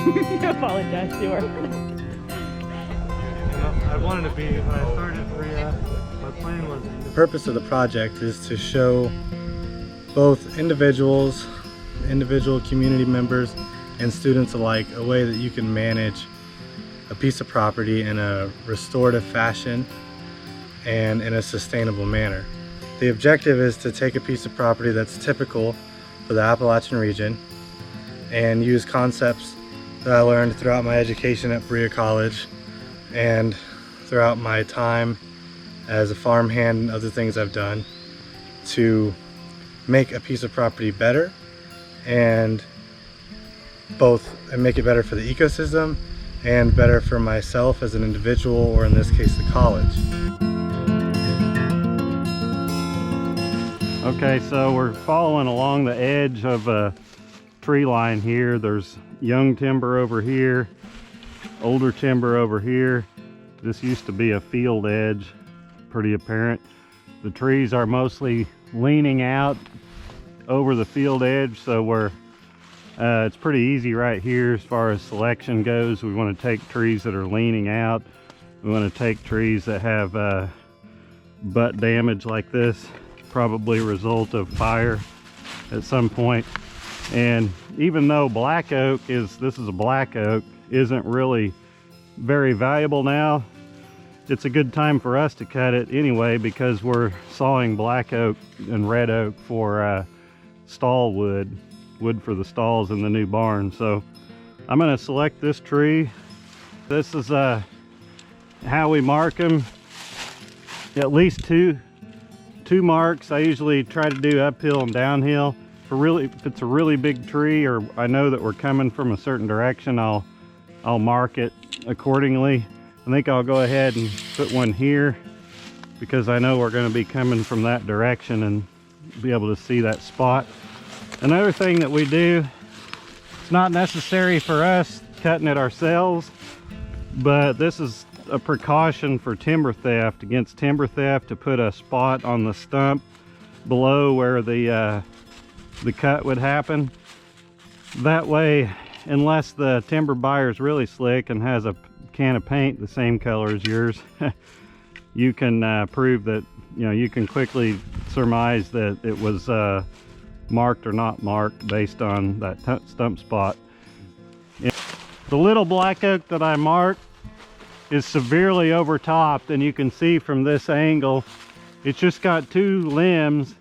Apologize to her. I wanted to be, when I started Berea, my plan was... The purpose of the project is to show both individual community members and students alike a way that you can manage a piece of property in a restorative fashion and in a sustainable manner. The objective is to take a piece of property that's typical for the Appalachian region and use concepts that I learned throughout my education at Berea College and throughout my time as a farmhand and other things I've done to make a piece of property better and make it better for the ecosystem and better for myself as an individual, or in this case the college. Okay, so we're following along the edge of a tree line here. There's young timber over here, older timber over here. This used to be a field edge, pretty apparent. The trees are mostly leaning out over the field edge, so it's pretty easy right here as far as selection goes. We want to take trees that are leaning out. We want to take trees that have butt damage like this, probably a result of fire at some point. And even though black oak this is a black oak, isn't really very valuable now, it's a good time for us to cut it anyway, because we're sawing black oak and red oak for stall wood for the stalls in the new barn. So I'm going to select this tree. This is how we mark them. At least two marks. I usually try to do uphill and downhill. If it's a really big tree, or I know that we're coming from a certain direction, I'll mark it accordingly. I think I'll go ahead and put one here because I know we're going to be coming from that direction and be able to see that spot. Another thing that we do, it's not necessary for us cutting it ourselves, but this is a precaution for timber theft, against timber theft, to put a spot on the stump below where the cut would happen. That way, unless the timber buyer is really slick and has a can of paint the same color as yours, you can prove that, you can quickly surmise that it was marked or not marked based on that stump spot. The little black oak that I marked is severely overtopped, and you can see from this angle it's just got two limbs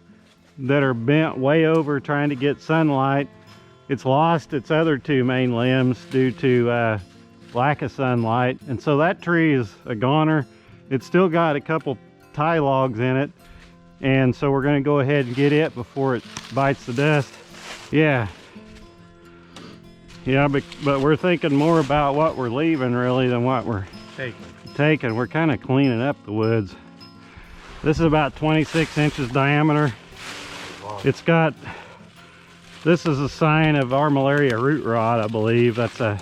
that are bent way over trying to get sunlight. It's lost its other two main limbs due to lack of sunlight, and so that tree is a goner. It's still got a couple tie logs in it, and so we're going to go ahead and get it before it bites the dust. Yeah, but we're thinking more about what we're leaving really than what we're taking. We're kind of cleaning up the woods. This is about 26 inches diameter. It's got, this is a sign of armillaria root rot, I believe. That's a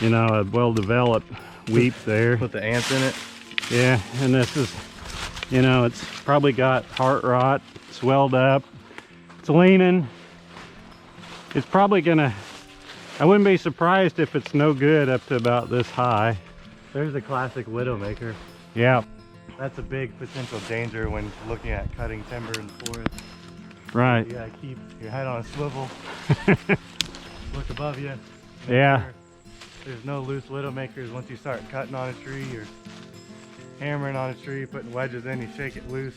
well-developed weep there. Put the ants in it. Yeah, and this is, it's probably got heart rot, swelled up, it's leaning. It's probably gonna, I wouldn't be surprised if it's no good up to about this high. There's the classic widowmaker. Yeah. That's a big potential danger when looking at cutting timber in the forest. Right. You gotta keep your head on a swivel. Look above you. Yeah. Sure there's no loose widowmakers. Once you start cutting on a tree or hammering on a tree, putting wedges in, you shake it loose,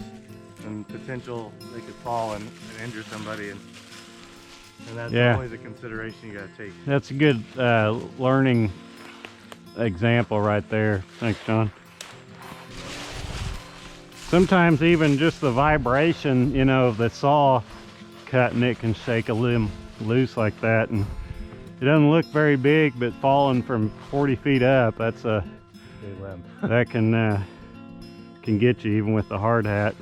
and potential they could fall and injure somebody. And that's always a consideration you gotta take. That's a good learning example right there. Thanks, John. Sometimes even just the vibration, of the saw cutting it can shake a limb loose like that, and it doesn't look very big, but falling from 40 feet up, that's a big limb. That can get you even with the hard hat.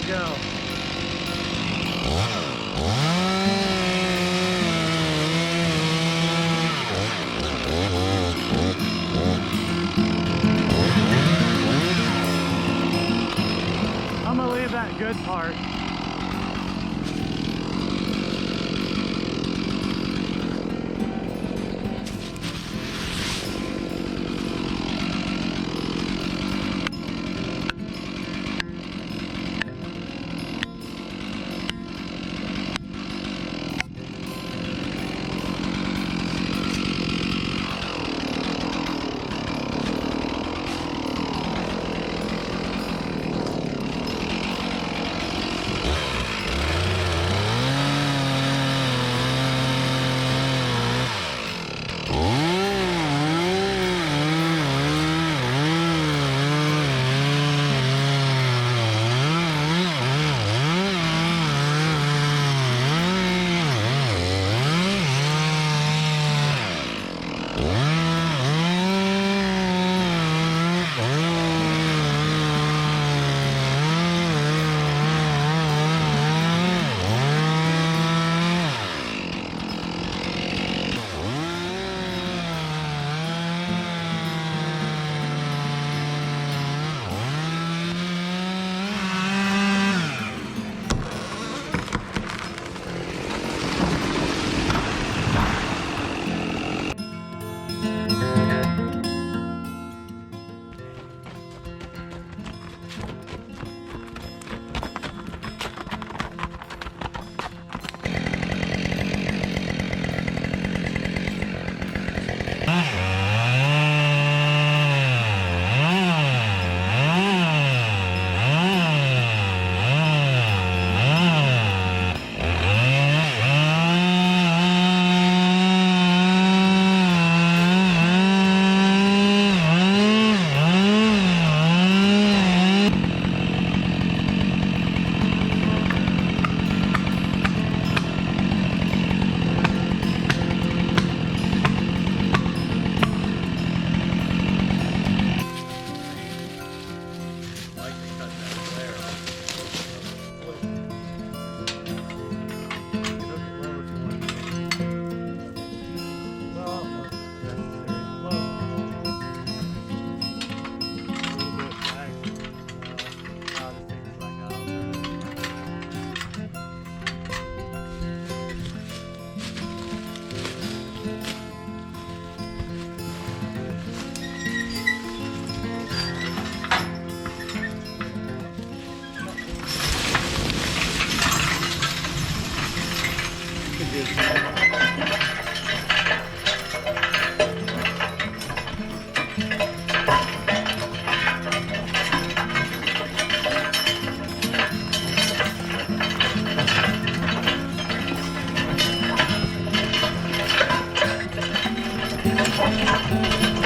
Let's go. I'm gonna leave that good part.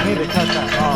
Need to cut that off.